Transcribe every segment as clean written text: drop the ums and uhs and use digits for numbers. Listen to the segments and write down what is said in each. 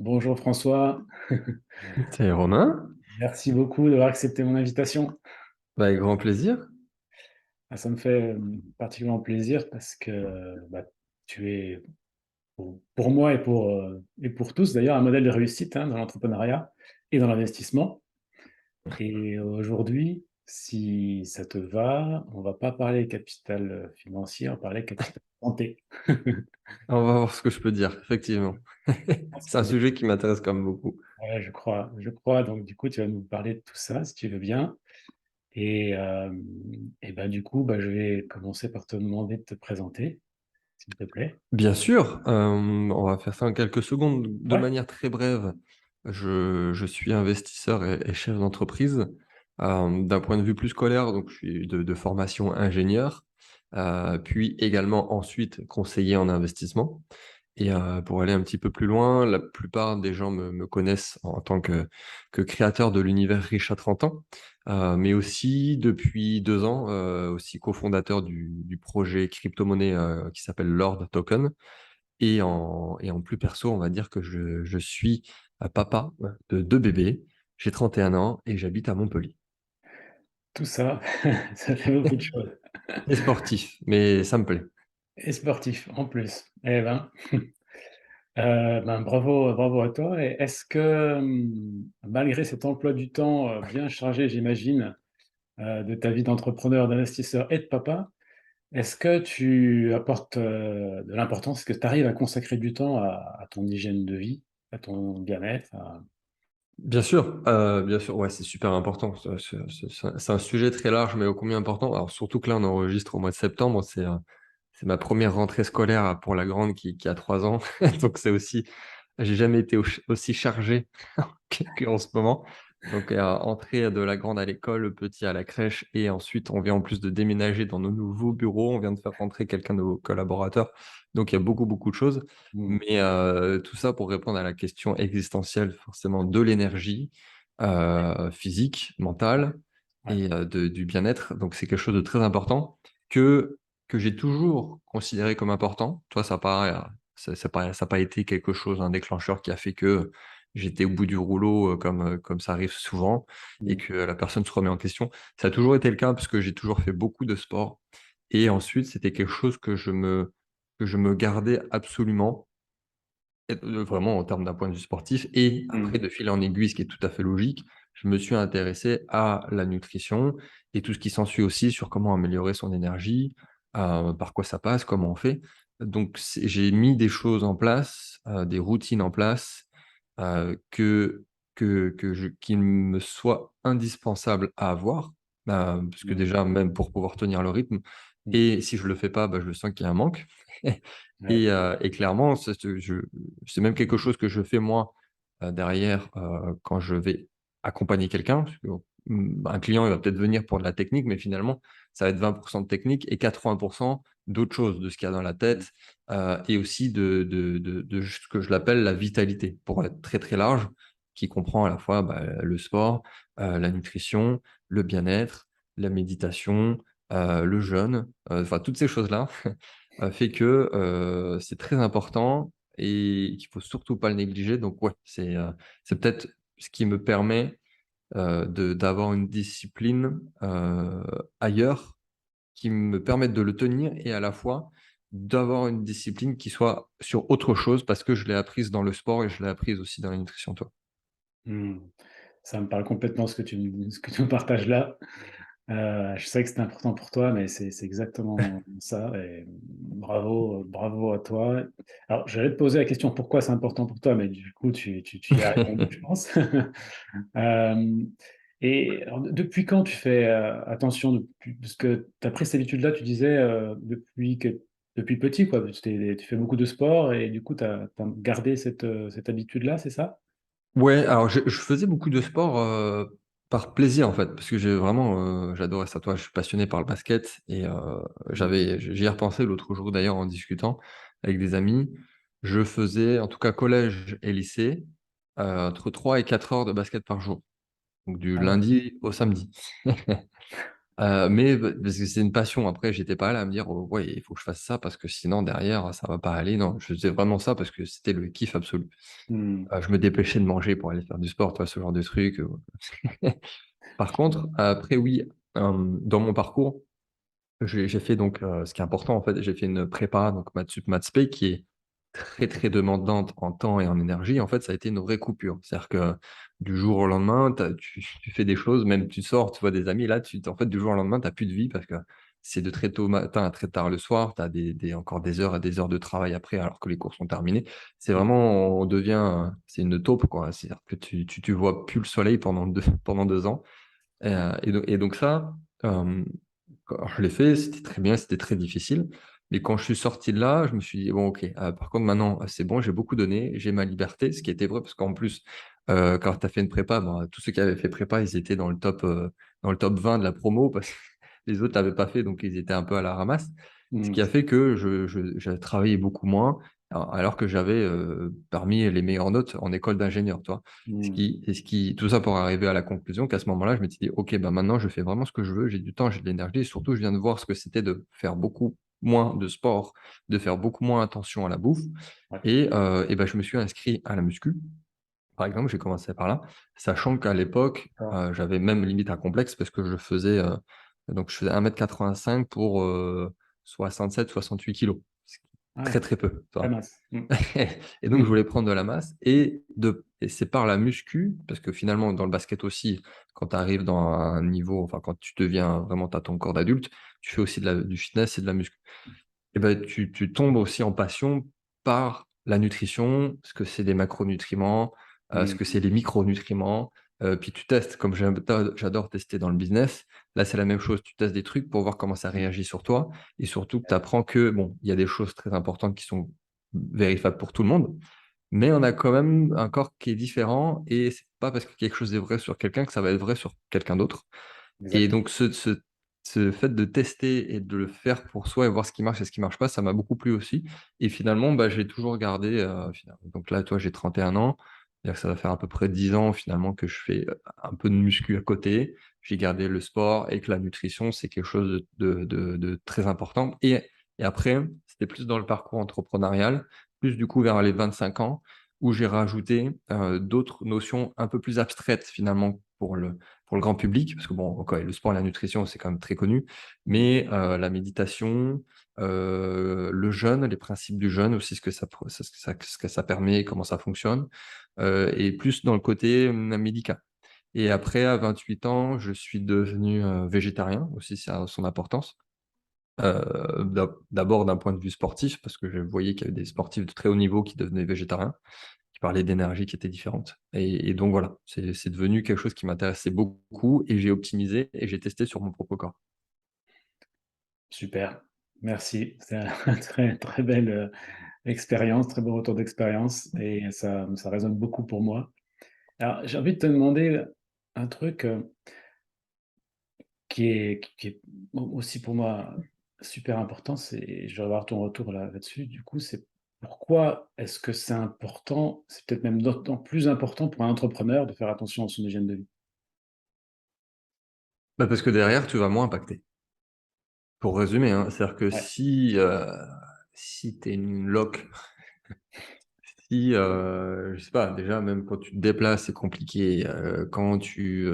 Bonjour François, C'est Romain, merci beaucoup d'avoir accepté mon invitation. bah, avec grand plaisir. Ça me fait particulièrement plaisir parce que tu es pour moi et pour tous d'ailleurs un modèle de réussite dans l'entrepreneuriat et dans l'investissement. Et aujourd'hui, si ça te va, on va pas parler capital financier, on va parler capital santé. On va voir ce que je peux dire, effectivement. C'est un C'est- sujet qui m'intéresse quand même beaucoup. Ouais, je crois, je crois. Donc du coup, tu vas nous parler de tout ça si tu veux bien. Et, euh, du coup, je vais commencer par te demander de te présenter, s'il te plaît. Bien sûr, on va faire ça en quelques secondes. De Ouais, manière très brève, je suis investisseur et chef d'entreprise. D'un point de vue plus scolaire, donc je suis de formation ingénieur, puis également ensuite conseiller en investissement. Et pour aller un petit peu plus loin, la plupart des gens me connaissent en tant que créateur de l'univers riche à 30 ans, mais aussi depuis 2 ans, aussi cofondateur du projet crypto-monnaie, qui s'appelle Lord Token. Et en plus perso, on va dire que je suis, papa, de 2 bébés. J'ai 31 ans et j'habite à Montpellier. tout ça, ça fait beaucoup de choses. Et sportif, mais ça me plaît. Et sportif en plus. Eh ben, bravo, bravo à toi. Et est-ce que, malgré cet emploi du temps bien chargé, j'imagine, de ta vie d'entrepreneur, d'investisseur et de papa, est-ce que tu apportes de l'importance, est-ce que tu arrives à consacrer du temps à ton hygiène de vie, à ton bien-être, Bien sûr, ouais, c'est super important. C'est un sujet très large, mais ô combien important. Alors surtout que là, on enregistre au mois de septembre, c'est ma première rentrée scolaire pour la grande qui a 3 ans. Donc c'est aussi j'ai jamais été aussi chargé qu'en ce moment. Donc entrée de la grande à l'école, le petit à la crèche et ensuite on vient en plus de déménager dans nos nouveaux bureaux. On vient de faire rentrer quelqu'un de nos collaborateurs. Donc il y a beaucoup, beaucoup de choses. Hmm. Mais tout ça pour répondre à la question existentielle forcément de l'énergie, physique, mentale Ouais. et du bien-être. Donc c'est quelque chose de très important que que j'ai toujours considéré comme important. Toi, ça a pas été quelque chose, un déclencheur qui a fait que j'étais au bout du rouleau, comme ça arrive souvent et Hmm. que la personne se remet en question. Ça a toujours été le cas parce que j'ai toujours fait beaucoup de sport et ensuite c'était quelque chose que je me gardais absolument et vraiment en termes d'un point de vue sportif et Hmm. après de fil en aiguille, ce qui est tout à fait logique, je me suis intéressé à la nutrition et tout ce qui s'ensuit aussi sur comment améliorer son énergie, par quoi ça passe, comment on fait. Donc j'ai mis des choses en place, des routines en place, qu'il me soit indispensable à avoir, parce que Hmm. déjà même pour pouvoir tenir le rythme Hmm. et si je le fais pas, bah, je sens qu'il y a un manque. Ouais. Et clairement, c'est même quelque chose que je fais moi, derrière, quand je vais accompagner quelqu'un. Parce que, un client, il va peut-être venir pour de la technique, mais finalement, ça va être 20 de technique et 80 d'autres choses, de ce qu'il y a dans la Hmm. tête, et aussi de ce que je l'appelle la vitalité, pour être très, très large, qui comprend à la fois, bah, le sport, la nutrition, le bien-être, la méditation, le jeûne, enfin toutes ces choses-là. Fait que, c'est très important et qu'il faut surtout pas le négliger. Donc ouais, c'est peut-être ce qui me permet, d'avoir une discipline, ailleurs, qui me permette de le tenir et à la fois d'avoir une discipline qui soit sur autre chose parce que je l'ai apprise dans le sport et je l'ai apprise aussi dans la nutrition, toi. Hmm. Ça me parle complètement ce que tu me partages là. Je sais que c'est important pour toi, mais c'est exactement ça. Et bravo, bravo à toi. Alors, j'allais te poser la question pourquoi c'est important pour toi, mais du coup, tu y as répondu, je pense. Euh, alors, depuis quand tu fais attention, parce que tu as pris cette habitude-là, tu disais, depuis petit, quoi. Tu fais beaucoup de sport et du coup, tu as gardé cette habitude-là, c'est ça? Ouais, alors je faisais beaucoup de sport, par plaisir en fait, parce que j'adorais ça. Toi, je suis passionné par le basket et j'y ai repensé l'autre jour d'ailleurs en discutant avec des amis. Je faisais, en tout cas collège et lycée, entre 3 et 4 heures de basket par jour, donc du Ah ouais. lundi au samedi. Mais parce que c'est une passion. Après, j'étais pas là à me dire: «Oh ouais, il faut que je fasse ça parce que sinon derrière, ça va pas aller». Non, je faisais vraiment ça parce que c'était le kiff absolu. Hmm. Je me dépêchais de manger pour aller faire du sport, tu vois? Ce genre de truc, Par contre, après oui, dans mon parcours, j'ai fait donc, ce qui est important en fait, j'ai fait une prépa, donc maths sup, maths spé qui est très, très demandante en temps et en énergie. En fait, ça a été une vraie coupure. C'est-à-dire que du jour au lendemain, tu fais des choses, même tu sors, tu vois des amis, là, en fait, du jour au lendemain, tu as plus de vie parce que c'est de très tôt matin à très tard le soir. Tu as encore des heures et des heures de travail après alors que les cours sont terminés. C'est vraiment on devient, c'est une taupe, quoi. C'est-à-dire que tu vois plus le soleil pendant 2 pendant 2 ans. Et donc ça, quand je l'ai fait, c'était très bien, c'était très difficile. Mais quand je suis sorti de là, je me suis dit: «Bon OK, par contre maintenant, c'est bon, j'ai beaucoup donné, j'ai ma liberté». Ce qui était vrai parce qu'en plus, quand tu as fait une prépa, ben, tous ceux qui avaient fait prépa, ils étaient dans le top 20 de la promo parce que les autres l'avaient pas fait, donc ils étaient un peu à la ramasse. Ce Hmm. qui a fait que je travaillais beaucoup moins, alors que j'avais, parmi les meilleures notes en école d'ingénieur, tu vois? Hmm. Tout ça pour arriver à la conclusion qu'à ce moment-là, je m'étais dit: «OK, bah, maintenant je fais vraiment ce que je veux, j'ai du temps, j'ai de l'énergie» et surtout je viens de voir ce que c'était de faire beaucoup moins de sport, de faire beaucoup moins attention à la bouffe Ouais. et bah, je me suis inscrit à la muscu. Par exemple, j'ai commencé par là, sachant qu'à l'époque, D'accord. j'avais même limite un complexe parce que je faisais 1,85 m pour, 67-68 kilogrammes, ce qui est Ah très, ouais, très peu, tu très vois? mince. Hmm. Et donc je voulais prendre de la masse et c'est par la muscu, parce que finalement dans le basket aussi, quand tu arrives dans un niveau enfin quand tu deviens vraiment tu as ton corps d'adulte, tu fais aussi du fitness et de la muscu. Et ben tu tombes aussi en passion par la nutrition, ce que c'est des macronutriments, ce que Hmm. c'est les micronutriments, puis tu testes comme j'adore tester dans le business. Là, c'est la même chose, tu testes des trucs pour voir comment ça réagit sur toi et surtout que tu apprends que, bon, il y a des choses très importantes qui sont vérifiables pour tout le monde, mais on a quand même un corps qui est différent et c'est pas parce que quelque chose est vrai sur quelqu'un que ça va être vrai sur quelqu'un d'autre. Et Exactement. donc ce fait de tester et de le faire pour soi et voir ce qui marche et ce qui marche pas, ça m'a beaucoup plu aussi et finalement, bah, j'ai toujours gardé, donc là, toi, j'ai 31 ans, c'est-à-dire que ça va faire à peu près 10 ans finalement que je fais, un peu de muscu à côté. J'ai gardé le sport et que la nutrition, c'est quelque chose de très important et après, c'était plus dans le parcours entrepreneurial, plus du coup vers les 25 ans où j'ai rajouté, d'autres notions un peu plus abstraites finalement pour le grand public, parce que bon, OK, le sport et la nutrition, c'est quand même très connu, Hmm. mais la méditation, le jeûne, les principes du jeûne aussi, ce que ça permet, comment ça fonctionne, et plus dans le côté, médical. Et après, à 28 ans, je suis devenu, végétarien aussi, ça a son importance. D'abord d'un point de vue sportif, parce que je voyais qu'il y avait des sportifs de très haut niveau qui devenaient végétariens, qui parlaient d'énergie qui était différente et donc voilà, c'est devenu quelque chose qui m'intéressait beaucoup et j'ai optimisé et j'ai testé sur mon propre corps. Super. Merci. C'est un très, très belle, expérience, très beau retour d'expérience et ça résonne beaucoup pour moi. Alors, j'ai envie de te demander un truc, qui est aussi pour moi super important, c'est je vais avoir ton retour là-dessus du coup, c'est pourquoi est-ce que c'est important, c'est peut-être même d'autant plus important pour un entrepreneur de faire attention à son hygiène de vie? Bah, parce que derrière, tu vas moins impacter. Pour résumer, hein, c'est-à-dire que Ouais. si tu es une loque, si, je sais pas, déjà même quand tu te déplaces, c'est compliqué, quand tu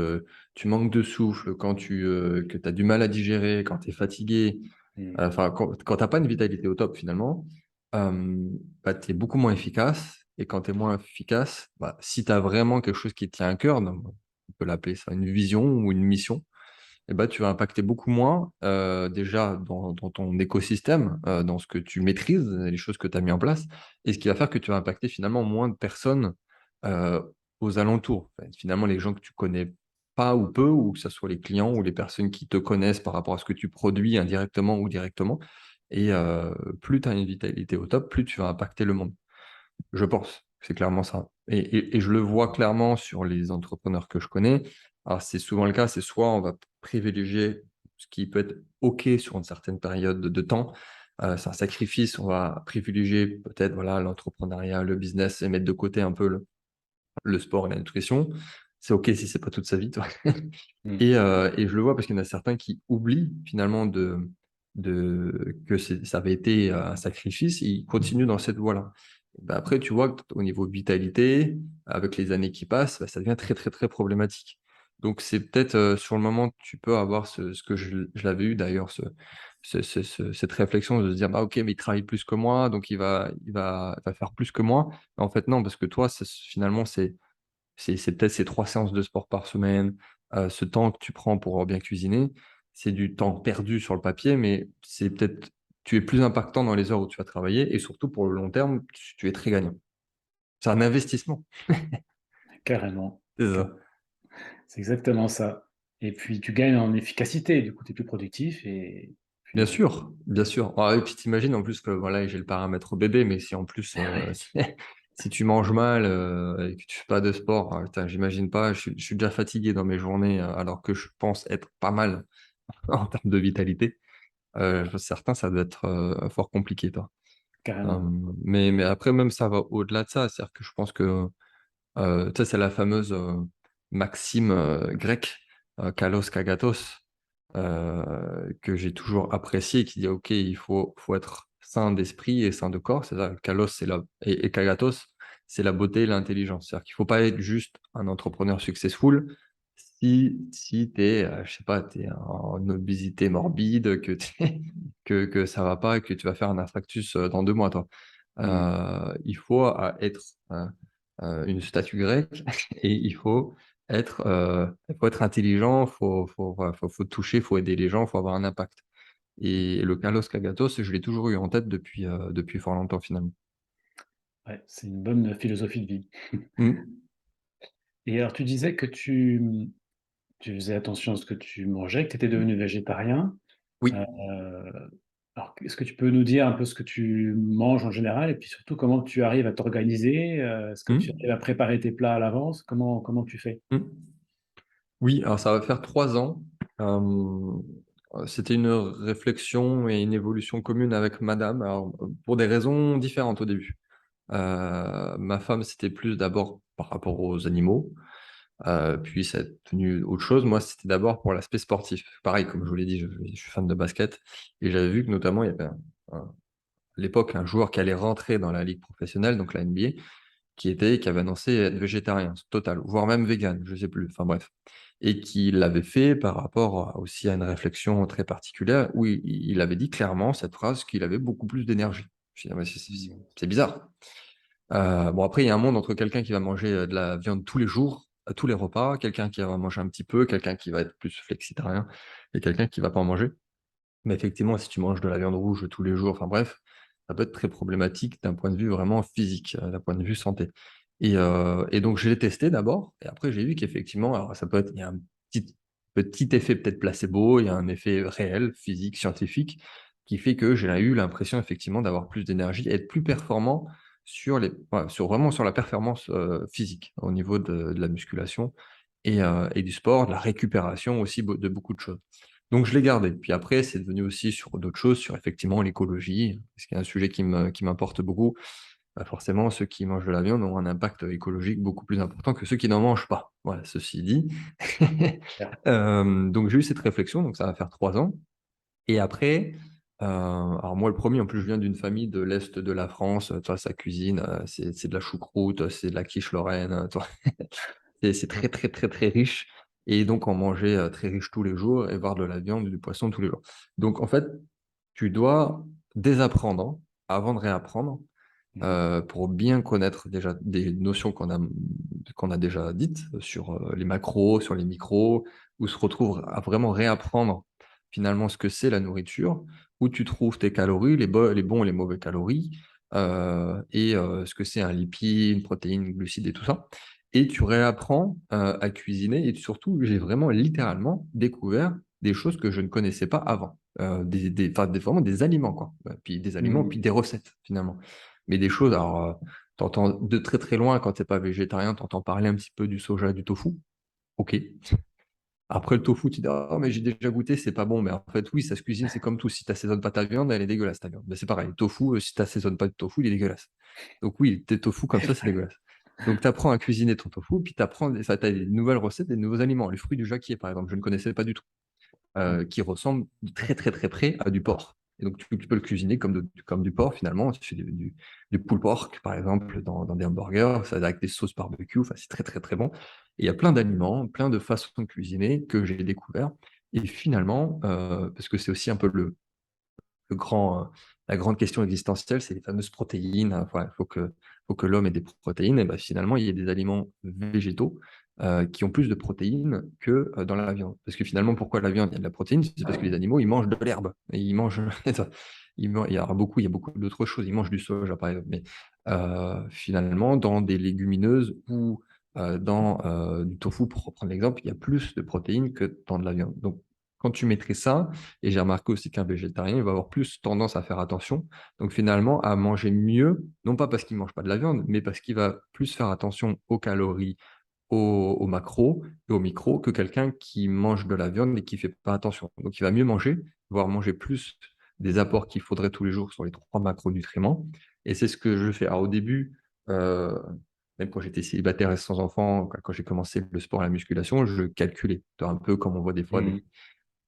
manques de souffle, que tu as du mal à digérer, quand tu es fatigué, Mmh. enfin quand tu as pas une vitalité au top finalement, bah, tu es beaucoup moins efficace et quand tu es moins efficace, bah, si tu as vraiment quelque chose qui te tient à cœur, donc on peut l'appeler ça une vision ou une mission, et bah, tu vas impacter beaucoup moins, déjà dans ton écosystème, dans ce que tu maîtrises, les choses que tu as mis en place et ce qui va faire que tu vas impacter finalement moins de personnes, heu, aux alentours. Enfin, finalement, les gens que tu connais pas ou peu ou que ça soit les clients ou les personnes qui te connaissent par rapport à ce que tu produis indirectement ou directement et plus tu as une vitalité au top, plus tu vas impacter le monde. Je pense, c'est clairement ça et je le vois clairement sur les entrepreneurs que je connais. Alors c'est souvent le cas, c'est soit on va privilégier ce qui peut être OK sur une certaine période de temps, c'est un sacrifice, on va privilégier peut-être, voilà, l'entrepreneuriat, le business et mettre de côté un peu le sport et la nutrition. c'est OK si c'est pas toute sa vie, toi. Mm. Et je le vois parce qu'il y en a certains qui oublient finalement que ça avait été un sacrifice et ils continuent dans cette voie-là. Bah, après, tu vois qu'au niveau vitalité, avec les années qui passent, bah, ça devient très, très, très problématique. Donc c'est peut-être, sur le moment, tu peux avoir ce que je l'avais eu d'ailleurs, cette réflexion de se dire: «Bah, OK, mais il travaille plus que moi, donc il va faire plus que moi». Mais en fait, non, parce que toi, finalement, c'est peut-être ces 3 séances de sport par semaine, ce temps que tu prends pour bien cuisiner, c'est du temps perdu sur le papier, mais c'est peut-être tu es plus impactant dans les heures où tu vas travailler et surtout pour le long terme, tu es très gagnant. C'est un investissement. Carrément. C'est Ca- ça. C'est exactement ça. Et puis tu gagnes en efficacité, du coup tu es plus productif et Bien puis sûr, bien sûr. Ah et puis tu imagines en plus que voilà, j'ai le paramètre bébé, mais si en plus, si tu manges mal, et que tu fais pas de sport, ah putain, j'imagine pas, je suis déjà fatigué dans mes journées, alors que je pense être pas mal en termes de vitalité. Certains, ça doit être, fort compliqué, toi. carrément. Mais après même ça va au-delà de ça. C'est-à-dire que je pense que, tu sais, c'est la fameuse, maxime, grecque, kalos kagatos, que j'ai toujours appréciée qui dit: «OK, il faut être sain d'esprit et sain de corps». C'est-à-dire kalos, c'est la et kagatos, c'est la beauté et l'intelligence. C'est-à-dire qu'il faut pas être juste un entrepreneur successful si tu es, je sais pas, tu es en obésité morbide, que tu que ça va pas et que tu vas faire un infarctus, dans 2 mois, toi. Mm. Il faut, être, une statue grecque et il faut être intelligent, voilà, faut toucher, faut aider les gens, faut avoir un impact et le Carlos Kagatos, je l'ai toujours eu en tête depuis fort longtemps, finalement. Ouais, c'est une bonne philosophie de vie. Mmh. Et alors tu disais que tu faisais attention à ce que tu mangeais, que tu étais devenu végétarien. Oui. Euh, alors, est-ce que tu peux nous dire un peu ce que tu manges en général et puis surtout comment tu arrives à t'organiser? Est-ce que tu Mmh. arrives à préparer tes plats à l'avance? Comment tu fais? Mmh. Oui, alors ça va faire 3 ans. Hem, C'était une réflexion et une évolution commune avec madame, alors, pour des raisons différentes au début. Ma femme, c'était plus d'abord par rapport aux animaux. Puis ça est devenu autre chose. Moi, c'était d'abord pour l'aspect sportif. Pareil, comme je vous l'ai dit, je suis fan de basket et j'avais vu que notamment il y avait à l'époque un joueur qui allait rentrer dans la ligue professionnelle, donc la NBA, qui avait annoncé être végétarien total, voire même vegan, je sais plus, enfin bref. Et qui l'avait fait par rapport aussi à une réflexion très particulière où il avait dit clairement cette phrase qu'il avait beaucoup plus d'énergie. Je dis: «Ah mais Mmh. c'est bizarre». Bon après il y a un monde entre quelqu'un qui va manger, de la viande tous les jours, à tous les repas, quelqu'un qui va manger un petit peu, quelqu'un qui va être plus flexitarien et quelqu'un qui va pas en manger. Mais effectivement, si tu manges de la viande rouge tous les jours, enfin bref, ça peut être très problématique d'un point de vue vraiment physique, d'un point de vue santé. Et donc je l'ai testé d'abord et après j'ai vu qu'effectivement, alors ça peut être il y a un petit effet peut-être placebo, il y a un effet réel, physique, scientifique, qui fait que j'ai eu l'impression effectivement d'avoir plus d'énergie et être plus performant vraiment sur la performance, physique, au niveau de la musculation et du sport, de la récupération aussi de beaucoup de choses. Donc je l'ai gardé. Puis après, c'est devenu aussi sur d'autres choses, sur effectivement l'écologie, ce qui est un sujet qui m'importe beaucoup. Bah, forcément, ceux qui mangent de la viande ont un impact écologique beaucoup plus important que ceux qui n'en mangent pas. Voilà, ceci dit. Donc j'ai eu cette réflexion, donc ça va faire 3 ans et après, alors moi le premier en plus je viens d'une famille de l'est de la France, tu vois? Ça cuisine, c'est de la choucroute, c'est de la quiche lorraine, tu vois? C'est très, très, très, très riche et donc en manger, très riche tous les jours et voir de la viande et du poisson tous les jours. Donc en fait, tu dois désapprendre avant de réapprendre, Mmh. pour bien connaître déjà des notions qu'on a déjà dites sur, les macros, sur les micros, où se retrouve à vraiment réapprendre finalement ce que c'est la nourriture, où tu trouves tes calories, les bons et les mauvais calories, ce que c'est un lipide, une protéine, glucides et tout ça et tu réapprends, à cuisiner et surtout, j'ai vraiment littéralement découvert des choses que je ne connaissais pas avant, vraiment des aliments quoi, puis des aliments, Mmh. puis des recettes finalement. Mais des choses alors, tu de très, très loin quand tu es pas végétarien, tu entends parler un petit peu du soja, du tofu. OK. Après le tofu, tu dis: «Ah mais j'ai déjà goûté, c'est pas bon». Mais en fait, oui, ça se cuisine, c'est comme tout. Si tu assaisonnes pas ta viande, elle est dégueulasse ta viande. Bah, c'est pareil, le tofu, si tu assaisonnes pas le tofu, il est dégueulasse. Donc oui, tes tofu comme ça, c'est dégueulasse. Donc, tu apprends à cuisiner ton tofu, puis tu apprends, t'as des nouvelles recettes, des nouveaux aliments. Les fruits du jacquier, par exemple, je ne connaissais pas du tout, qui ressemblent très, très, très près à du porc. Et donc, tu peux le cuisiner comme du porc, finalement. Tu fais du pulled pork, par exemple, dans des hamburgers, ça, avec des sauces barbecue. Enfin, c'est très, très, très bon. Et il y a plein d'aliments, plein de façons de cuisiner que j'ai découvert. Et finalement, parce que c'est aussi un peu la grande question existentielle, c'est les fameuses protéines. Voilà, faut que l'homme ait des protéines. Et ben, finalement, il y a des aliments végétaux qui ont plus de protéines que dans la viande. Parce que finalement, pourquoi la viande, il y a de la protéine? C'est parce que les animaux, ils mangent de l'herbe. Et ils mangent, il y a beaucoup d'autres choses. Ils mangent du soja, par exemple. Mais finalement, dans des légumineuses ou dans du tofu, pour reprendre l'exemple, il y a plus de protéines que dans de la viande. Donc, quand tu mettrais ça, et j'ai remarqué aussi qu'un végétarien, il va avoir plus tendance à faire attention, donc finalement à manger mieux, non pas parce qu'il ne mange pas de la viande, mais parce qu'il va plus faire attention aux calories, aux macros et aux micros que quelqu'un qui mange de la viande et qui ne fait pas attention. Donc il va mieux manger, voire manger plus des apports qu'il faudrait tous les jours sur les 3 macronutriments. Et c'est ce que je fais. Alors au début, euh, même quand j'étais célibataire et sans enfant, quand j'ai commencé le sport et la musculation, je calculais. Un peu comme on voit des fois Mhm.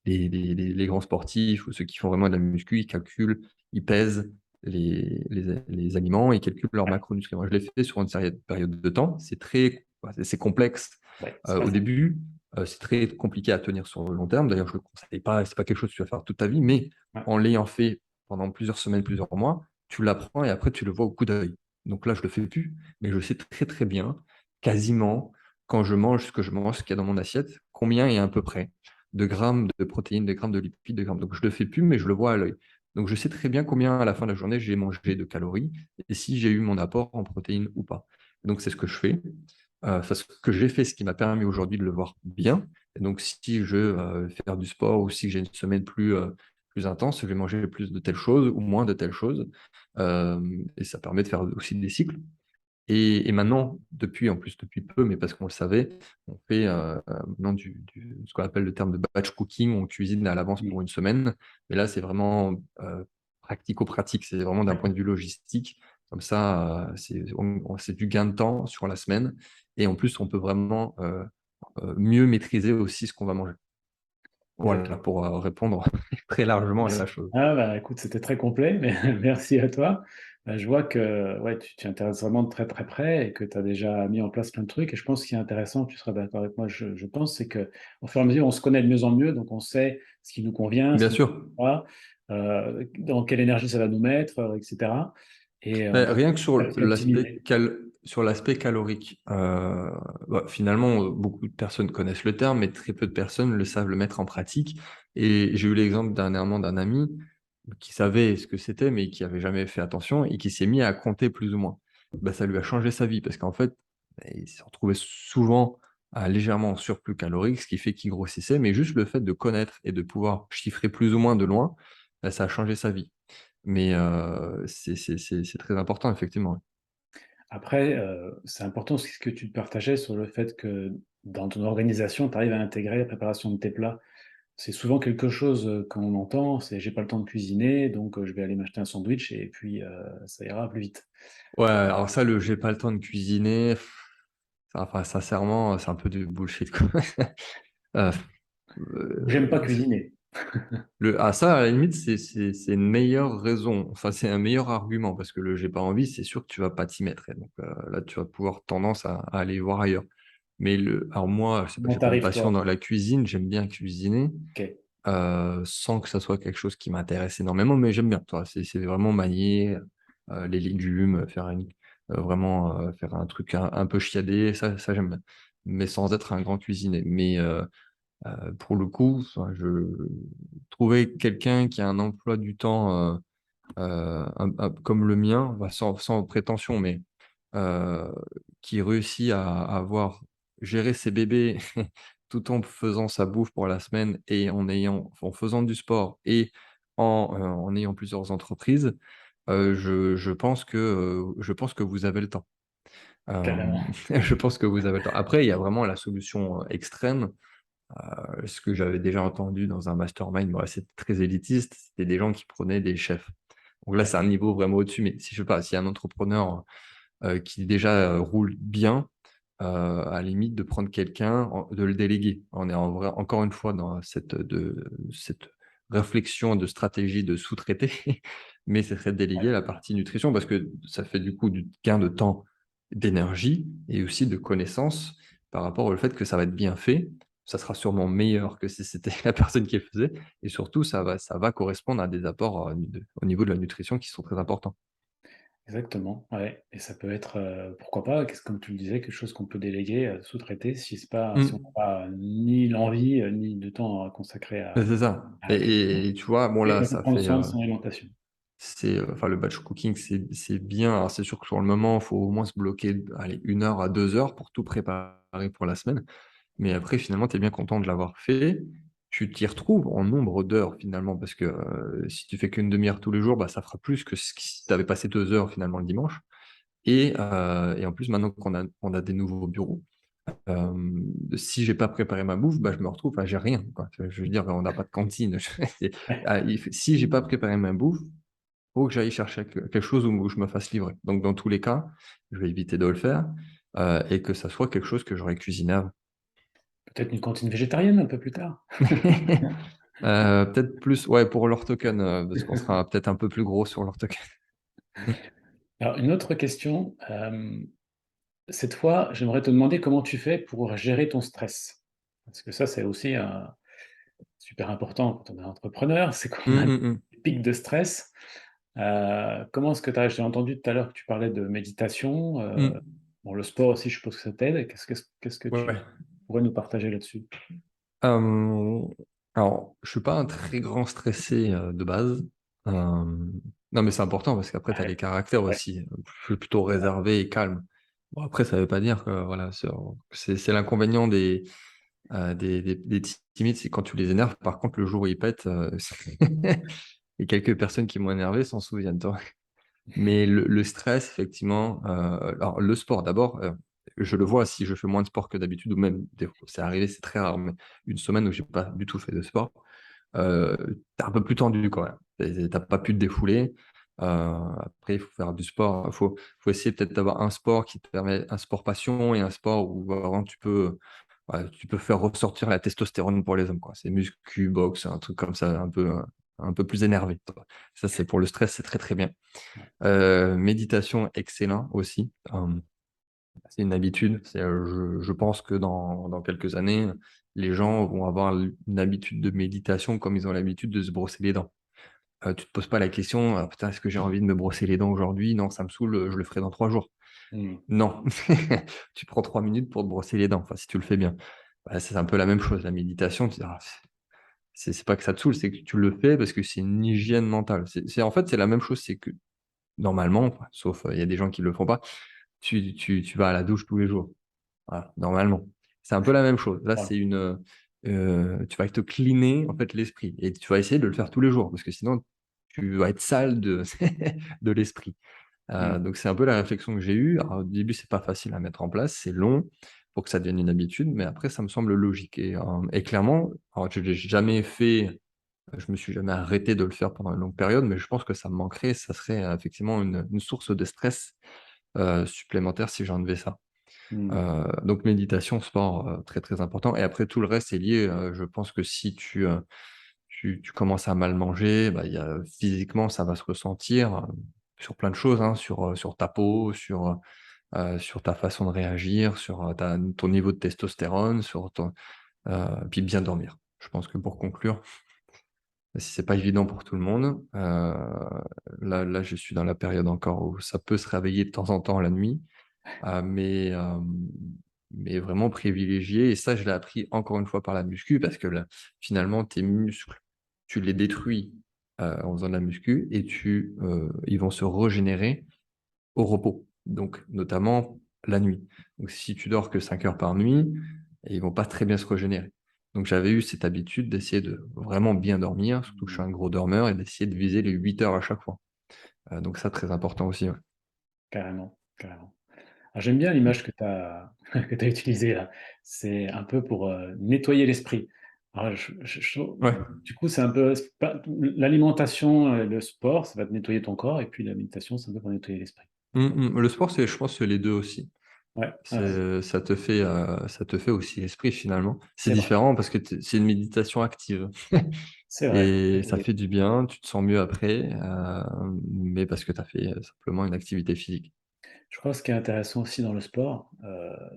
les grands sportifs ou ceux qui font vraiment de la muscu, ils calculent, ils pèsent les aliments, ils calculent leurs Ouais, macronutriments. Je l'ai fait sur une certaine période de temps. C'est complexe ouais, c'est pas au simple. début. C'est très compliqué à tenir sur le long terme. D'ailleurs, je ne le conseille pas. C'est pas quelque chose que tu vas faire toute ta vie, mais Ouais, en l'ayant fait pendant plusieurs semaines, plusieurs mois, tu l'apprends et après tu le vois au coup d'œil. Donc là, je le fais plus, mais je sais très très bien, quasiment, quand je mange ce que je mange, ce qu'il y a dans mon assiette, combien est à peu près de grammes de protéines, de grammes de lipides, de grammes. Donc, je ne le fais plus, mais je le vois à l'œil. Donc, je sais très bien combien, à la fin de la journée, j'ai mangé de calories et si j'ai eu mon apport en protéines ou pas. Donc, c'est ce que je fais. C'est ce que j'ai fait, ce qui m'a permis aujourd'hui de le voir bien. Et donc, si je veux faire du sport ou si j'ai une semaine plus intense, je vais manger plus de telle chose ou moins de telle chose. Et ça permet de faire aussi des cycles. Et maintenant, en plus depuis peu, mais parce qu'on le savait, on fait maintenant ce qu'on appelle le terme de batch cooking, on cuisine à l'avance mhm, pour une semaine. Mais là, c'est vraiment pratico-pratique, c'est vraiment d'un ouais. point de vue logistique. Comme ça, c'est du gain de temps sur la semaine. Et en plus, on peut vraiment mieux maîtriser aussi ce qu'on va manger. Voilà, D'accord. pour répondre très largement à la chose. Ah bah écoute, c'était très complet, mais merci à toi. Je vois que ouais, tu t'y intéresses vraiment de très très près et que tu as déjà mis en place plein de trucs. Et je pense qu'il est intéressant, tu seras d'accord avec moi, je pense, c'est que au fur et à mesure, on se connaît de mieux en mieux, donc on sait ce qui nous convient, ce Bien qui ne sûr. nous convient pas, dans quelle énergie ça va nous mettre, etc. Et Rien que sur petit à optimiser. sur l'aspect calorique, bah, finalement, beaucoup de personnes connaissent le terme, mais très peu de personnes le savent le mettre en pratique. Et j'ai eu l'exemple dernièrement d'un ami qui savait ce que c'était, mais qui avait jamais fait attention et qui s'est mis à compter plus ou moins. Bah, ça lui a changé sa vie parce qu'en fait, bah, il s'est retrouvé souvent à légèrement en surplus calorique, ce qui fait qu'il grossissait, mais juste le fait de connaître et de pouvoir chiffrer plus ou moins de loin, bah, ça a changé sa vie. Mais c'est très important effectivement, ouais. Après, c'est important ce que tu partageais sur le fait que dans ton organisation, tu arrives à intégrer la préparation de tes plats. C'est souvent quelque chose qu'on entend, c'est j'ai pas le temps de cuisiner, donc je vais aller m'acheter un sandwich et puis ça ira plus vite. Ouais, alors ça, le j'ai pas le temps de cuisiner, ça enfin sincèrement, c'est un peu du bullshit quoi. Heu, J'aime pas c'est cuisiner. ça à la limite, c'est une meilleure raison, enfin c'est un meilleur argument parce que le j'ai pas envie, c'est sûr que tu vas pas t'y mettre et donc là, tu vas pouvoir tendance à aller voir ailleurs. Mais alors moi, je sais pas, Comment j'ai pas une t'arrives, passion toi? dans la cuisine, j'aime bien cuisiner. Ok. Sans que ça soit quelque chose qui m'intéresse énormément, mais j'aime bien, tu vois? C'est vraiment manier, les légumes, vraiment, faire un truc un peu chiadé, ça j'aime bien, mais sans être un grand cuisinier. Mais, pour le coup, enfin, trouver quelqu'un qui a un emploi du temps, un comme le mien, bah, sans prétention, mais heu, qui réussit à avoir géré ses bébés tout en faisant sa bouffe pour la semaine et en faisant du sport et en ayant plusieurs entreprises, je pense que vous avez le temps. Carrément. Je pense que vous avez le temps. Après, il y a vraiment la solution, extrême, ce que j'avais déjà entendu dans un mastermind, bon, là, c'était très élitiste, c'était des gens qui prenaient des chefs. Donc là, Ouais. c'est un niveau vraiment au-dessus, mais si je sais pas, si un entrepreneur qui déjà roule bien, à la limite de prendre quelqu'un, de le déléguer. On est en vrai, encore une fois dans cette réflexion de stratégie de sous-traiter, mais ce serait de déléguer la partie nutrition parce que ça fait du coup du gain de temps, d'énergie et aussi de connaissances par rapport au fait que ça va être bien fait. Ça sera sûrement meilleur que si c'était la personne qui le faisait et surtout ça va correspondre à des apports, au niveau de la nutrition qui sont très importants. Exactement, ouais, et ça peut être, pourquoi pas, comme tu le disais, quelque chose qu'on peut déléguer, sous-traiter si on Mmh. n'a pas ni l'envie, ni de temps à consacrer C'est ça à la cuisine et tu vois, bon et là, à ça comprendre fait, soin de son alimentation. enfin le batch cooking, c'est bien. Alors c'est sûr que sur le moment, il faut au moins se bloquer, allez, 1 heure à 2 heures pour tout préparer pour la semaine. Mais après finalement, tu es bien content de l'avoir fait. Tu t'y retrouves en nombre d'heures finalement parce que, si tu fais qu'une demi heure tous les jours, bah, ça fera plus que si tu avais passé 2 heures finalement le dimanche et en plus maintenant qu'on a des nouveaux bureaux, si j'ai pas préparé ma bouffe, bah, je me retrouve, j'ai rien, quoi. Je veux dire, on n'a pas de cantine. C'est Ouais, si j'ai pas préparé ma bouffe, faut que j'aille chercher quelque chose où je me fasse livrer. Donc dans tous les cas, je vais éviter de le faire, et que ça soit quelque chose que j'aurais cuisiné avant. peut-être une cantine végétarienne un peu plus tard? Peut-être plus, ouais, pour leur token, parce qu'on sera peut-être un peu plus gros sur leur token. Alors une autre question, cette fois, j'aimerais te demander comment tu fais pour gérer ton stress? Parce que ça, c'est aussi, super important quand on est entrepreneur, c'est qu'on a Mmh, mmh mh. des pics de stress. Comment est-ce que tu as j'ai entendu tout à l'heure que tu parlais de méditation, Mmh. bon, le sport aussi, je suppose que ça t'aide. Qu'est-ce que tu Ouais. pourrais nous partager là-dessus? Hem, alors, je suis pas un très grand stressé, de base. Hem, non, mais c'est important parce qu'après tu as Ouais, les caractères ouais, aussi. Je suis plutôt réservé et calme. Bon après ça veut pas dire que voilà, c'est l'inconvénient des timides, c'est quand tu les énerves. Par contre, le jour où ils pètent, il y a quelques personnes qui m'ont énervé s'en souviennent, tu vois? Mais le stress effectivement, alors le sport d'abord, je le vois si je fais moins de sport que d'habitude ou même des fois c'est arrivé, c'est très rare, mais une semaine où j'ai pas du tout fait de sport, tu es un peu plus tendu quand même. Tu pas pu te défouler. Après il faut faire du sport, il faut essayer peut-être d'avoir un sport qui te permet un sport passion et un sport où vraiment tu peux faire ressortir la testostérone pour les hommes, quoi. C'est muscu, boxe, un truc comme ça, un peu plus énervé, tu vois? Ça, c'est pour le stress, c'est très, très bien. Méditation, excellent aussi. C'est une habitude. Je pense que dans quelques années, les gens vont avoir une habitude de méditation comme ils ont l'habitude de se brosser les dents. Tu te poses pas la question: «Ah putain, est-ce que j'ai envie de me brosser les dents aujourd'hui? Non, ça me saoule, je le ferai dans 3 jours». Mmh. Non, tu prends 3 minutes pour te brosser les dents, enfin si tu le fais bien. Bah, c'est un peu la même chose, la méditation, tu dis: «Ah, c'est pas que ça te saoule, c'est que tu le fais parce que c'est une hygiène mentale». En fait, c'est la même chose, c'est que normalement, enfin, sauf, il y a des gens qui le font pas, tu vas à la douche tous les jours. Voilà, normalement. C'est un peu la même chose. Là, Voilà. tu vas te cleaner, en fait, l'esprit et tu vas essayer de le faire tous les jours parce que sinon tu vas être sale de de l'esprit. Mmh. Donc c'est un peu la réflexion que j'ai eue. Alors au début, c'est pas facile à mettre en place, c'est long pour que ça devienne une habitude, mais après ça me semble logique et clairement, alors je l'ai jamais fait, je me suis jamais arrêté de le faire pendant une longue période, mais je pense que ça me manquerait. Ça serait, effectivement une source de stress, supplémentaire si j'enlevais ça. Mmh. Donc méditation, sport, très, très important et après tout le reste est lié, je pense que si tu commences à mal manger, bah, il y a physiquement ça va se ressentir, sur plein de choses, hein, sur ta peau, sur ta façon de réagir, sur, ton niveau de testostérone, puis bien dormir. Je pense que pour conclure, si c'est pas évident pour tout le monde, là je suis dans la période encore où ça peut se réveiller de temps en temps la nuit. Ah mais vraiment privilégié et ça, je l'ai appris encore une fois par la muscu parce que là, finalement, tes muscles, tu les détruis, en faisant de la muscu et ils vont se régénérer au repos, donc notamment la nuit. Donc si tu dors que 5 heures par nuit, ils vont pas très bien se régénérer. Donc j'avais eu cette habitude d'essayer de vraiment bien dormir, surtout que je suis Mmh. un gros dormeur et d'essayer de viser les 8 heures à chaque fois. Donc ça, très important aussi, ouais. Carrément, carrément. Alors j'aime bien l'image que tu as que tu utilisée là. C'est un peu pour, nettoyer l'esprit. Alors je trouve Ouais. du coup, c'est pas l'alimentation, le sport, ça va te nettoyer ton corps et puis la méditation, c'est un peu pour nettoyer l'esprit. Le sport, je pense, c'est les deux aussi. Ouais, ouais, ouais, Ça te fait aussi l'esprit finalement. C'est c'est vrai, différent parce que c'est une méditation active c'est vrai. et ça fait du bien, tu te sens mieux après, mais parce que tu as fait simplement une activité physique. Je crois que ce qui est intéressant aussi dans le sport,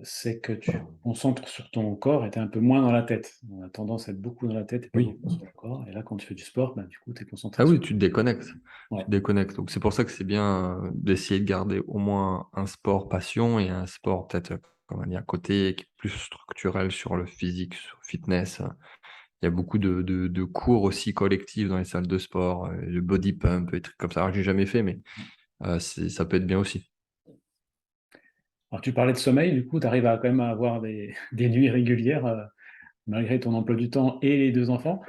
c'est que tu te concentres sur ton corps et tu es un peu moins dans la tête. On a tendance à être beaucoup dans la tête et pas Oui. beaucoup sur le corps. Et là, quand tu fais du sport, bah, du coup, tu es concentré Ah sur. oui, tu te déconnectes. Tu Ouais, te déconnectes. Donc c'est pour ça que c'est bien d'essayer de garder au moins un sport passion et un sport peut-être, comment dire, à côté qui est plus structurel sur le physique, sur le fitness. Il y a beaucoup de cours aussi collectifs dans les salles de sport, le body pump, des trucs comme ça. Alors j'ai jamais fait, mais ça peut être bien aussi. alors tu parlais de sommeil, du coup, tu arrives à quand même à avoir des des nuits régulières, malgré ton emploi du temps et les 2 enfants?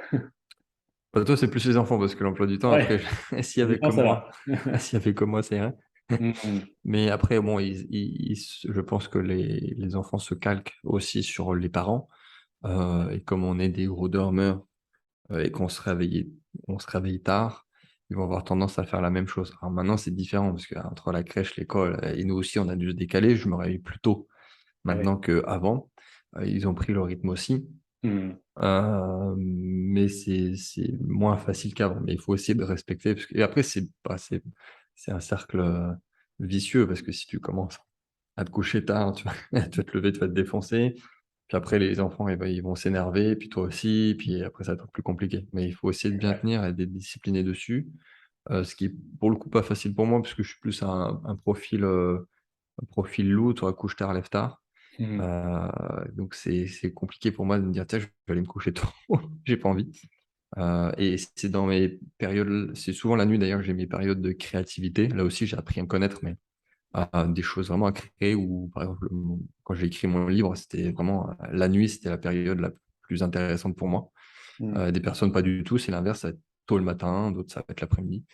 Bah, toi, c'est plus les enfants parce que l'emploi du temps Ouais, après s'il y emploi du avait temps, que ça moi va. s'il y avait que moi, ça irait. Mmh mh. Mais après bon, je pense que les enfants se calquent aussi sur les parents, et comme on est des gros dormeurs, et on se réveille tard, ils vont avoir tendance à faire la même chose. Alors maintenant, c'est différent parce qu'entre la crèche, l'école, et nous aussi, on a dû se décaler. Je me réveille plus tôt Eh oui. maintenant qu'avant. Ils ont pris le rythme aussi, Mmh. mais c'est moins facile qu'avant. Mais il faut essayer de respecter parce que et après c'est un cercle, vicieux parce que si tu commences à te coucher tard, tu vas tu vas te lever, tu vas te défoncer. Puis après les enfants, eh ben, ils vont s'énerver, puis toi aussi, puis après ça va être plus compliqué. Mais il faut essayer de bien tenir et d'être discipliné dessus, ce qui est pour le coup pas facile pour moi puisque je suis plus un profil loup, tu vois? Couche tard, lève tard. Mmh. Donc c'est compliqué pour moi de me dire: «Tiens, je vais aller me coucher tôt». J'ai pas envie. Et c'est dans mes périodes c'est souvent la nuit d'ailleurs, j'ai mes périodes de créativité. Là aussi, j'ai appris à me connaître, mais des choses vraiment à créer ou par exemple, quand j'ai écrit mon livre, c'était vraiment, la nuit, c'était la période la plus intéressante pour moi. Mmh. Des personnes pas du tout, c'est l'inverse, ça va être tôt le matin, d'autres ça va être l'après-midi.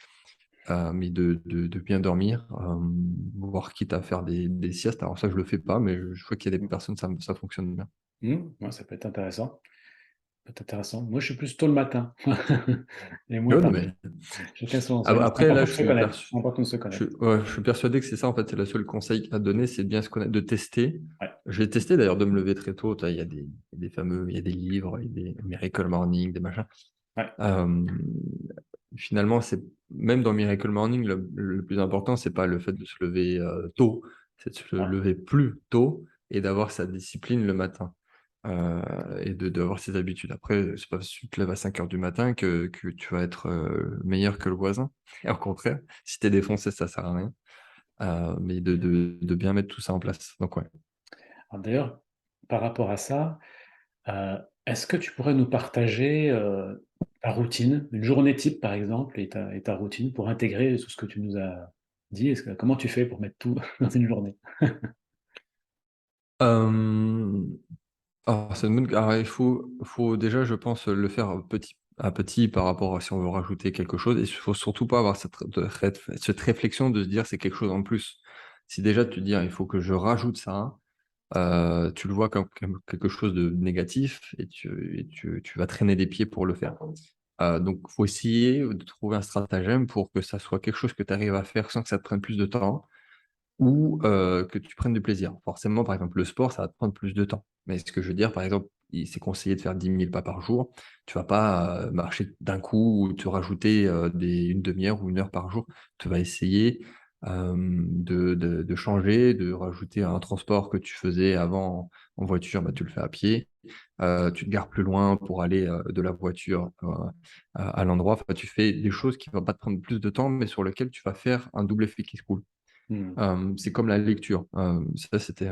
Mais de bien dormir, voire quitte à faire des siestes. Alors ça, je le fais pas, mais je vois qu'il y a des Mmh. personnes, ça fonctionne bien. Mmh. Ouais, ça peut être intéressant. Peut être intéressant. Moi, je suis plus tôt le matin et moins Ouais, non, tard. mais Chacun son ah son bah, c'est après important là, de se connaître. C'est important de se connaître. je suis persuadé que c'est ça, en fait, c'est le seul conseil à donner, c'est de bien se connaître, de tester. Ouais, Je vais tester d'ailleurs de me lever très tôt, tu vois? Il y a des livres, il y a des Miracle Morning, des machins. ouais, Hem, Finalement, c'est même dans Miracle Morning, le plus important, c'est pas le fait de se lever, tôt, c'est de se ouais. lever plus tôt et d'avoir sa discipline le matin, et d'avoir ses habitudes. Après, c'est pas parce que tu te lèves à 5 heures du matin que tu vas être, meilleur que le voisin et au contraire, si tu es défoncé, ça sert à rien, mais de bien mettre tout ça en place, donc ouais. Alors d'ailleurs, par rapport à ça, est-ce que tu pourrais nous partager, ta routine, une journée type par exemple et ta routine pour intégrer tout ce que tu nous as dit? Est-ce que comment tu fais pour mettre tout dans une journée? Hem c'est une bonne alors il faut déjà, je pense, le faire petit à petit par rapport à si on veut rajouter quelque chose et il faut surtout pas avoir cette réflexion de se dire: «C'est quelque chose en plus». Si déjà tu te dis: «Ah, il faut que je rajoute ça», tu le vois comme quelque chose de négatif et tu vas traîner des pieds pour le faire. Donc faut essayer de trouver un stratagème pour que ça soit quelque chose que tu arrives à faire sans que ça te prenne plus de temps ou que tu prennes du plaisir. Forcément, par exemple, le sport, ça va te prendre plus de temps. Mais ce que je veux dire, par exemple, il c'est conseillé de faire 10 000 pas par jour. Tu vas pas, marcher d'un coup ou te rajouter, des une demi-heure ou 1 heure par jour. Tu vas essayer, de changer, de rajouter un transport que tu faisais avant en voiture, bah, tu le fais à pied. Tu te gares plus loin pour aller, de la voiture, à l'endroit. Enfin, tu fais des choses qui ne vont pas te prendre plus de temps, mais sur lesquelles tu vas faire un double effet qui se coule. Mmh. C'est comme la lecture, ça c'était,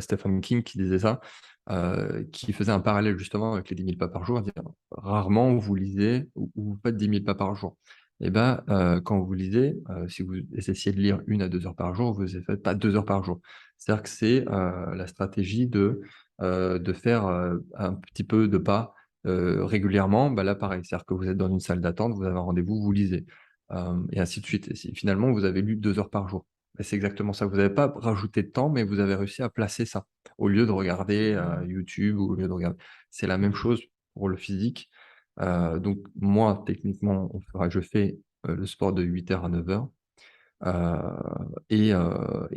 Stephen King qui disait ça, qui faisait un parallèle justement avec les 10 000 pas par jour, à dire: «Rarement vous lisez ou vous faites 10 000 pas par jour» et ben, quand vous lisez, si vous essayez de lire 1 à 2 heures par jour, vous ne faites pas 2 heures par jour. C'est-à-dire que c'est, la stratégie de faire, un petit peu de pas, régulièrement. Bah, là pareil, c'est-à-dire que vous êtes dans une salle d'attente, vous avez un rendez-vous, vous lisez, et ainsi de suite et si finalement vous avez lu 2 heures par jour. Bah, c'est exactement ça. Vous n'avez pas rajouté de temps, mais vous avez réussi à placer ça. Au lieu de regarder, YouTube ou au lieu de regarder c'est la même chose pour le physique. Donc moi, techniquement, je fais, le sport de 8 heures à 9 heures. Et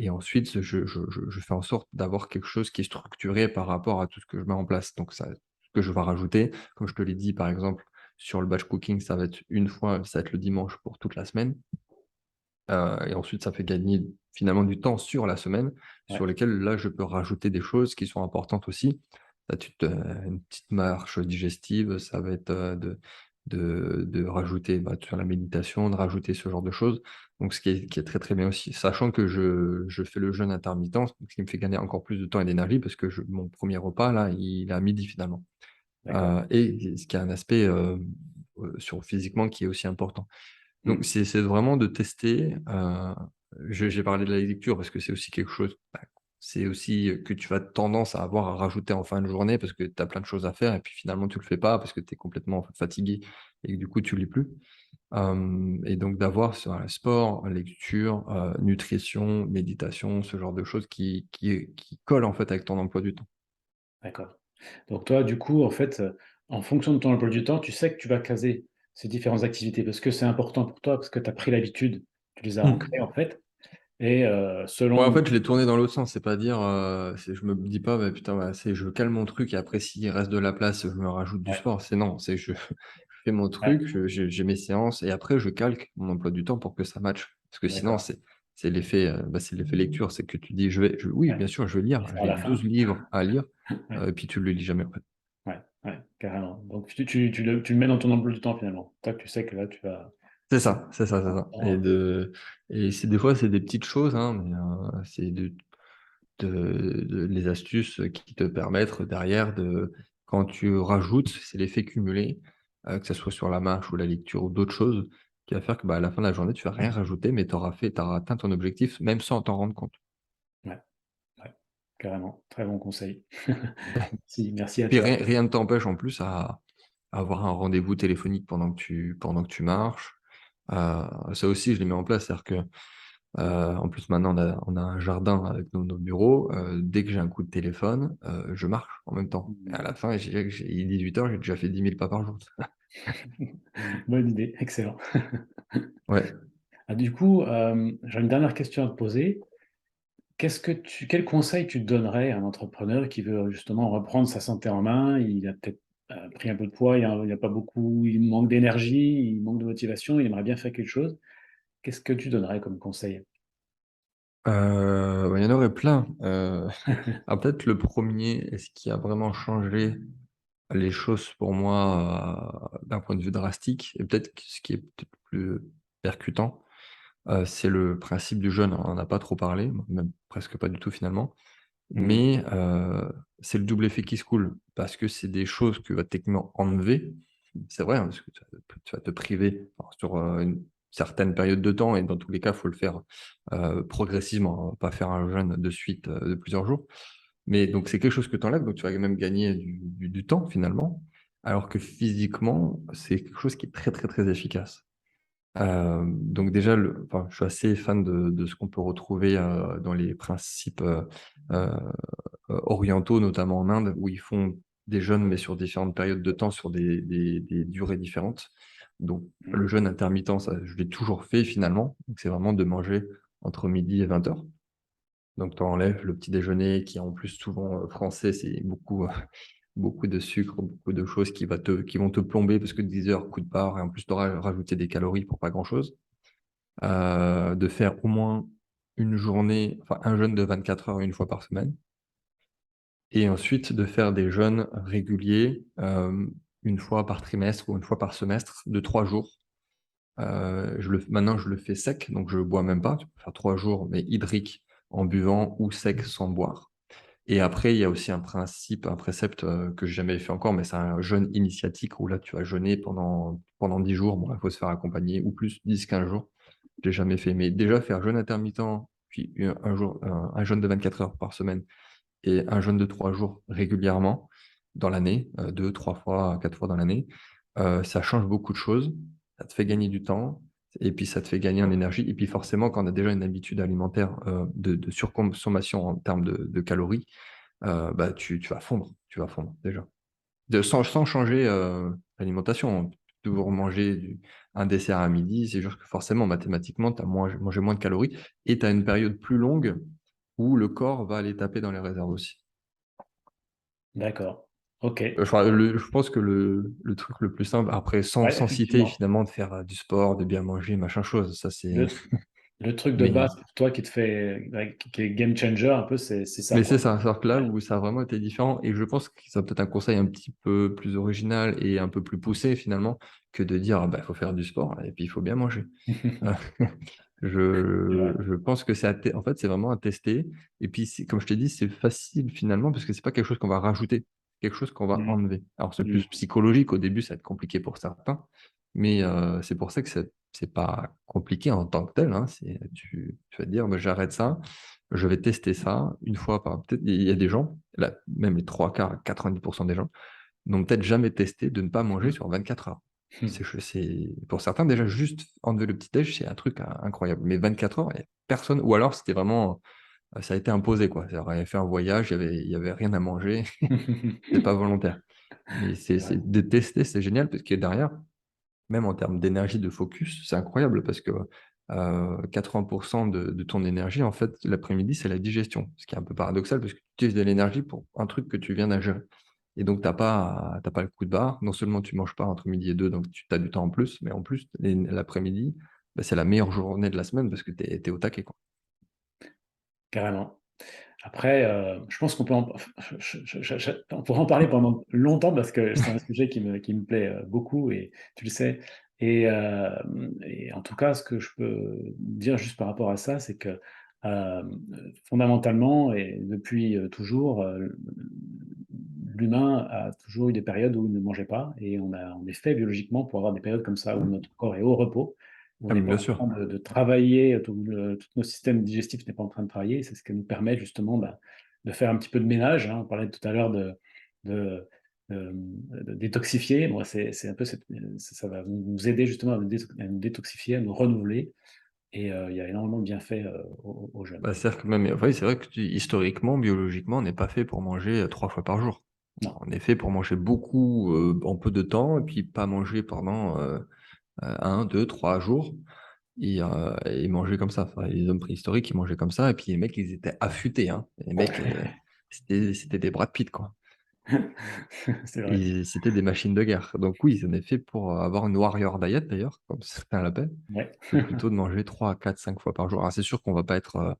ensuite, je fais en sorte d'avoir quelque chose qui est structuré par rapport à tout ce que je mets en place. Donc ça, ce que je vais rajouter, comme je te l'ai dit, par exemple, sur le batch cooking, ça va être une fois, ça va être le dimanche pour toute la semaine. Et ensuite, ça fait gagner finalement du temps sur la semaine, Ouais, sur lesquels là, je peux rajouter des choses qui sont importantes aussi. Là, une petite marche digestive, ça va être, de rajouter, bah, sur la méditation, de rajouter ce genre de choses. Donc ce qui est très, très bien aussi. Sachant que je fais le jeûne intermittent, ce qui me fait gagner encore plus de temps et d'énergie parce que mon premier repas là, il est à midi finalement. d'accord. Et ce qui a un aspect, sur physiquement qui est aussi important. Mm. Donc c'est vraiment de tester, j'ai parlé de la lecture parce que c'est aussi quelque chose, bah, c'est aussi, que tu as tendance à avoir à rajouter en fin de journée parce que tu as plein de choses à faire et puis finalement tu le fais pas parce que tu es complètement fatigué et que du coup tu lis plus. Et donc d'avoir sur le sport, lecture, nutrition, méditation, ce genre de choses qui collent en fait avec ton emploi du temps. D'accord. Donc toi, du coup, en fait, en fonction de ton emploi du temps, tu sais que tu vas caser ces différentes activités parce que c'est important pour toi, parce que tu as pris l'habitude, tu les as ancrées, Mmh. en fait et Ouais, en selon fait, je l'ai tourné dans l'autre sens, c'est pas dire, je me dis pas: «Bah, putain, bah, je cale mon truc et après s'il reste de la place, je me rajoute du ouais, sport». C'est non, c'est je je fais mon ouais, truc, j'ai mes séances et après je calque mon emploi du temps pour que ça matche. Parce que sinon d'accord, c'est l'effet, bah, c'est l'effet lecture, c'est que tu dis: «Oui, ouais, bien sûr, je vais lire, tu à j'ai la 12 fin. livres à lire», Ouais, et puis tu le lis jamais, en fait. ouais, ouais, carrément. Donc tu le mets dans ton emploi du temps, finalement. Toi, tu sais que là, tu vas C'est ça, c'est ça, c'est ça temps, et c'est des fois, c'est des petites choses, hein, mais c'est de les astuces qui te permettent derrière de quand tu rajoutes, c'est l'effet cumulé, que ça soit sur la marche ou la lecture ou d'autres choses, qui va faire que, bah, à la fin de la journée, tu vas rien rajouter, mais tu auras atteint ton objectif même sans t'en rendre compte. ouais, ouais, carrément. Très bon conseil. Merci à Puis toi. rien ne t'empêche en plus à avoir un rendez-vous téléphonique pendant que tu marches. Ça aussi je l'ai mis en place, c'est-à-dire que, en plus maintenant on a un jardin avec nos bureaux, dès que j'ai un coup de téléphone, je marche en même temps et à Mmh. la fin il est 18 heures, j'ai déjà fait 10 000 pas par jour. Bonne idée, excellent. Ouais. Ah, du coup, j'ai une dernière question à te poser. Quel conseil tu donnerais à un entrepreneur qui veut justement reprendre sa santé en main? Il a peut-être, pris un peu de poids, il a pas beaucoup, il manque d'énergie, il manque de motivation, il aimerait bien faire quelque chose. Qu'est-ce que tu donnerais comme conseil? Bah, il y en aurait plein, alors peut-être le premier et ce qui a vraiment changé les choses pour moi, d'un point de vue drastique et peut-être que ce qui est peut-être plus percutant, c'est le principe du jeûne. On en a pas trop parlé, même presque pas du tout finalement, Mmh. mais c'est le double effet qui se coule parce que c'est des choses que va techniquement enlever. C'est vrai, hein, parce que tu vas te priver alors sur, une certaine période de temps et dans tous les cas, il faut le faire, progressivement, hein, pas faire un jeûne de suite, de plusieurs jours. Mais donc c'est quelque chose que tu enlèves, donc tu vas même gagner du temps finalement, alors que physiquement, c'est quelque chose qui est très, très, très efficace. Donc déjà enfin, je suis assez fan de ce qu'on peut retrouver, dans les principes, heu orientaux, notamment en Inde, où ils font des jeûnes, mais sur différentes périodes de temps, sur des durées différentes. Donc Mmh. le jeûne intermittent, ça, je l'ai toujours fait finalement. Donc c'est vraiment de manger entre midi et 20 heures. Donc tu enlèves le petit déjeuner qui est en plus souvent, français, c'est beaucoup, beaucoup de sucre, beaucoup de choses qui vont te plomber parce que 10 heures coup de barre et en plus tu auras rajouté des calories pour pas grand chose. De faire au moins une journée, enfin un jeûne de 24 heures une fois par semaine. Et ensuite de faire des jeûnes réguliers, 1 fois par trimestre ou 1 fois par semestre de 3 jours. Maintenant je le fais sec, donc je bois même pas. Tu peux faire 3 jours, mais hydrique en buvant ou sec sans boire. Et après il y a aussi un précepte, que j'ai jamais fait encore, mais c'est un jeûne initiatique où là tu vas jeûner pendant 10 jours. Bon, il faut se faire accompagner ou plus, 10, 15 jours. Je l'ai jamais fait, mais déjà faire jeûne intermittent, puis un jeûne de 24 heures par semaine et un jeûne de 3 jours régulièrement dans l'année, 2-3 fois, 4 fois dans l'année, ça change beaucoup de choses. Ça te fait gagner du temps et puis ça te fait gagner en énergie et puis forcément quand on a déjà une habitude alimentaire, de surconsommation en termes de calories, bah, tu vas fondre déjà. Sans changer, l'alimentation. toujours manger un dessert à midi, c'est juste que forcément, mathématiquement, tu as mangé moins de calories et tu as une période plus longue où le corps va aller taper dans les réserves aussi. D'accord. Ok. Je pense que le truc le plus simple, après Ouais, sans citer effectivement. finalement de faire, du sport, de bien manger, machin chose, ça c'est Le, le truc de mais base pour toi qui te fait, ouais, qui est game changer un peu, c'est ça, mais c'est quoi. ça, c'est-à-dire que là Ouais. où ça a vraiment été différent et je pense que ça peut-être un conseil un petit peu plus original et un peu plus poussé finalement, que de dire: «Ah bah, il faut faire du sport et puis il faut bien manger». Heu, C'est vrai. je pense que en fait, c'est vraiment à tester et puis c'est comme je t'ai dit, c'est facile finalement parce que c'est pas quelque chose qu'on va rajouter, quelque chose qu'on va Mm. enlever. Alors c'est Mm. plus psychologique au début, ça va être compliqué pour certains, mais c'est pour ça que c'est pas compliqué en tant que tel, hein. Tu vas te dire: «Bah, j'arrête ça, je vais tester ça une fois par» peut-être il y a des gens, là, même les 3/4, 90 des gens, n'ont peut-être jamais testé de ne pas manger sur 24 heures. C'est pour certains déjà juste enlever le petit déj, c'est un truc incroyable. Mais 24 heures, il y a personne ou alors c'était vraiment, ça a été imposé quoi. C'est-à-dire on avait fait un voyage, il y avait rien à manger, c'était pas volontaire. Mais C'est vrai. c'est de tester, c'est génial parce que derrière, même en termes d'énergie, de focus, c'est incroyable parce que, 80 de ton énergie en fait l'après-midi, c'est la digestion. Ce qui est un peu paradoxal parce que tu utilises de l'énergie pour un truc que tu viens d'ingérer. Et donc tu as pas le coup de barre. Non seulement tu manges pas entre midi et 2, donc tu as du temps en plus, mais en plus l'après-midi, bah, c'est la meilleure journée de la semaine parce que tu es au taquet, quoi. Carrément. Après, je pense qu'on peut on pourrait en parler pendant longtemps parce que c'est un sujet qui me plaît beaucoup et tu le sais. Et en tout cas, ce que je peux dire juste par rapport à ça, c'est que fondamentalement et depuis toujours, l'humain a toujours eu des périodes où il ne mangeait pas et on est fait biologiquement pour avoir des périodes comme ça où notre corps est au repos, où on Ah n'est mais pas bien en sûr. train de travailler, tout nos systèmes digestifs n'est pas en train de travailler. C'est ce qui nous permet justement bah, de faire un petit peu de ménage, hein. On parlait tout à l'heure de, de détoxifier. Moi, c'est un peu ça va nous aider justement à nous détoxifier, à nous renouveler. Et il y a énormément de bienfaits aux jeunes. Bah, c'est-à-dire que même oui, c'est vrai que historiquement, biologiquement, on n'est pas fait pour manger, 3 fois par jour. Non. On est fait pour manger beaucoup, en peu de temps et puis pas manger pendant, 1-2-3 jours et manger comme ça. Enfin, les hommes préhistoriques, ils mangeaient comme ça et puis les mecs, ils étaient affûtés, hein. Les mecs, c'était des Brad Pitt, quoi. C'est vrai. Et c'était des machines de guerre. Donc oui, on est fait pour avoir une warrior diet d'ailleurs, comme certains l'appellent, Ouais. que plutôt de manger 3, 4, 5 fois par jour. Alors c'est sûr qu'on va pas être,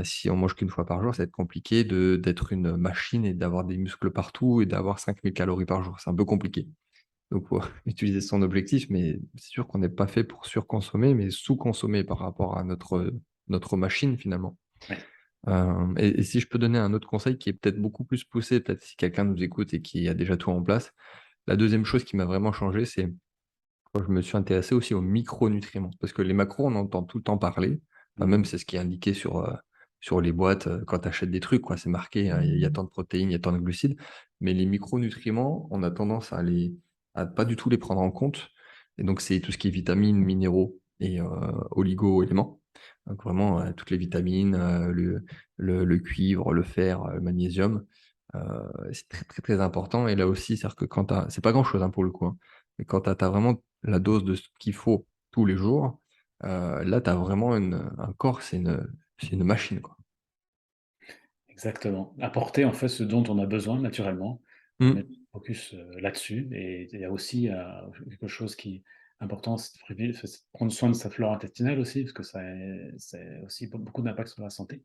si on mange qu'une fois par jour, ça va être compliqué d'être une machine et d'avoir des muscles partout et d'avoir 5000 calories par jour. C'est un peu compliqué. Donc faut utiliser son objectif, mais c'est sûr qu'on n'est pas fait pour surconsommer, mais sous-consommer par rapport à notre machine finalement. Ouais. Et si je peux donner un autre conseil qui est peut-être beaucoup plus poussé, peut-être si quelqu'un nous écoute et qui a déjà tout en place. La deuxième chose qui m'a vraiment changé, c'est quand je me suis intéressé aussi aux micronutriments. Parce que les macros, on entend tout le temps parler. Enfin, même, Mhm. c'est ce qui est indiqué sur les boîtes quand tu achètes des trucs, quoi. C'est marqué, il y a tant de protéines, il y a tant de glucides. Mais les micronutriments, on a tendance à pas du tout les prendre en compte. Et donc, c'est tout ce qui est vitamines, minéraux et oligo-éléments. Donc, vraiment, toutes les vitamines, le cuivre, le fer, le magnésium. C'est très, très, très important. Et là aussi, c'est-à-dire que quand tu c'est pas grand-chose hein, pour le coup, hein, mais quand tu as vraiment la dose de ce qu'il faut tous les jours, là, tu as vraiment un corps, c'est une machine, quoi. Exactement. Apporter en fait ce dont on a besoin naturellement, Mmh. mettre le focus là-dessus. Et il y a aussi quelque chose qui est important, c'est de prendre soin de sa flore intestinale aussi, parce que c'est aussi beaucoup d'impact sur la santé.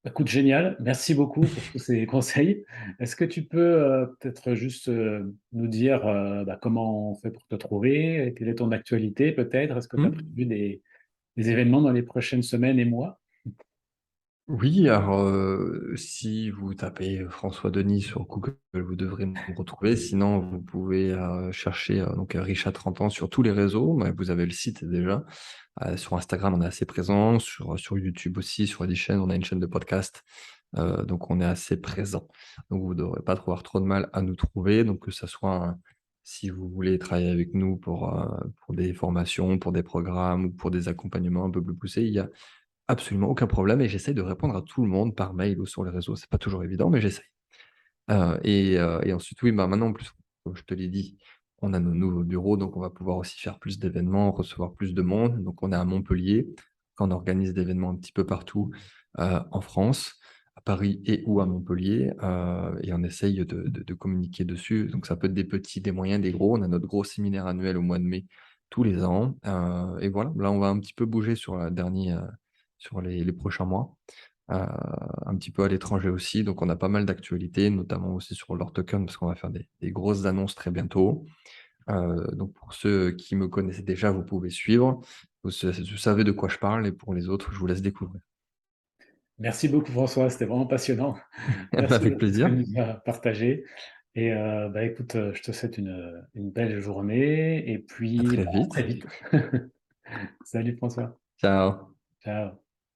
Écoute, génial. Merci beaucoup pour tous ces conseils. Est-ce que tu peux peut-être juste nous dire bah, comment on fait pour te trouver? Quelle est ton actualité peut-être? Est-ce que tu as Mmh. prévu des événements dans les prochaines semaines et mois? Oui, alors, si vous tapez, François Denis sur Google, vous devrez me retrouver. Sinon, vous pouvez, chercher, donc, Richa 30 ans sur tous les réseaux. Mais vous avez le site déjà. Sur Instagram, on est assez présent, sur YouTube aussi, sur des chaînes, on a une chaîne de podcast, donc on est assez présent. Donc vous ne devrez pas trouver trop de mal à nous trouver, donc que ça soit, si vous voulez travailler avec nous pour des formations, pour des programmes ou pour des accompagnements un peu plus poussés, il y a absolument aucun problème et j'essaie de répondre à tout le monde par mail ou sur les réseaux. C'est pas toujours évident, mais j'essaye. Et ensuite, oui, bah, maintenant en plus, comme je te l'ai dit, On a nos nouveaux bureaux, donc on va pouvoir aussi faire plus d'événements, recevoir plus de monde. Donc on est à Montpellier, on organise des événements un petit peu partout, en France, à Paris et ou à Montpellier, et on essaye de communiquer dessus. Donc ça peut être des petits, des moyens, des gros. On a notre gros séminaire annuel au mois de mai tous les ans, et voilà. Là, on va un petit peu bouger sur la dernier, sur les prochains mois, un petit peu à l'étranger aussi. Donc on a pas mal d'actualités, notamment aussi sur leur token, parce qu'on va faire des grosses annonces très bientôt. Donc pour ceux qui me connaissaient déjà, vous pouvez suivre. Vous savez de quoi je parle et pour les autres, je vous laisse découvrir. Merci beaucoup François, c'était vraiment passionnant. Merci de Avec tout ce que plaisir. tu nous as partagé et bah, écoute, je te souhaite une belle journée et À puis, très bah, à vite. très vite. Salut François. Ciao. Ciao.